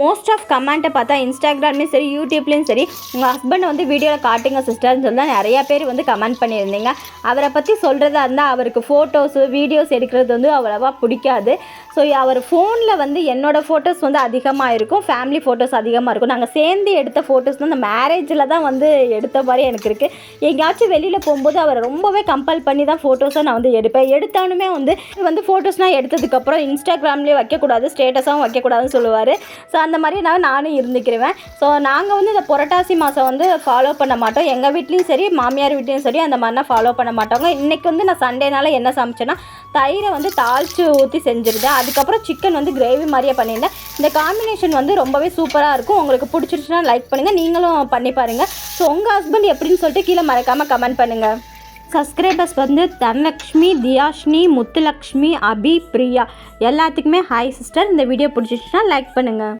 Most of கமெண்ட்டை பார்த்தா இன்ஸ்டாகிராம்லேயும் சரி யூடியூப்லேயும் சரி உங்கள் ஹஸ்பண்ட் வந்து வீடியோவில் காட்டுங்க சிஸ்டர்னு சொல்லி தான் நிறையா பேர் வந்து கமெண்ட் பண்ணியிருந்தீங்க. அவரை பற்றி சொல்கிறதா இருந்தால் அவருக்கு ஃபோட்டோஸு வீடியோஸ் எடுக்கிறது வந்து அவ்வளோவா பிடிக்காது. ஸோ அவர் ஃபோனில் வந்து என்னோடய ஃபோட்டோஸ் வந்து அதிகமாக இருக்கும், ஃபேமிலி ஃபோட்டோஸ் அதிகமாக இருக்கும். நாங்கள் சேர்ந்து எடுத்த ஃபோட்டோஸ் வந்து அந்த மேரேஜில் தான் வந்து எடுத்த மாதிரி எனக்கு இருக்குது. எங்கேயாச்சும் வெளியில் போகும்போது அவரை ரொம்பவே கம்பல் பண்ணி தான் ஃபோட்டோஸை நான் வந்து எடுப்பேன். எடுத்தாலுமே வந்து ஃபோட்டோஸ்லாம் எடுத்ததுக்கப்புறம் இன்ஸ்டாகிராம்லேயே வைக்கக்கூடாது, ஸ்டேட்டஸாகவும் வைக்கக்கூடாதுன்னு சொல்லுவார். ஸோ அந்த மாதிரி நானும் இருந்துக்கிடுவேன். ஸோ நாங்கள் வந்து இந்த புரட்டாசி மாதம் வந்து ஃபாலோ பண்ண மாட்டோம். எங்கள் வீட்லேயும் சரி மாமியார் வீட்லேயும் சரி அந்த மாதிரிலாம் ஃபாலோ பண்ண மாட்டாங்க. இன்றைக்கி வந்து நான் சண்டேனால என்ன சமைச்சேன்னா தயிரை வந்து தாளித்து ஊற்றி செஞ்சுருந்தேன். அதுக்கப்புறம் சிக்கன் வந்து கிரேவி மாதிரியே பண்ணியிருந்தேன். இந்த காம்பினேஷன் வந்து ரொம்பவே சூப்பராக இருக்கும். உங்களுக்கு பிடிச்சிருச்சுன்னா லைக் பண்ணுங்கள், நீங்களும் பண்ணி பாருங்கள். ஸோ உங்கள் ஹஸ்பண்ட் எப்படின்னு சொல்லிட்டு கீழே மறக்காமல் கமெண்ட் பண்ணுங்கள். சப்ஸ்கிரைபர்ஸ் வந்து தனலக்ஷ்மி, தியாஷ்னி, முத்துலக்ஷ்மி, அபி, பிரியா எல்லாத்துக்குமே ஹாய் சிஸ்டர். இந்த வீடியோ பிடிச்சிச்சுன்னா லைக் பண்ணுங்கள்.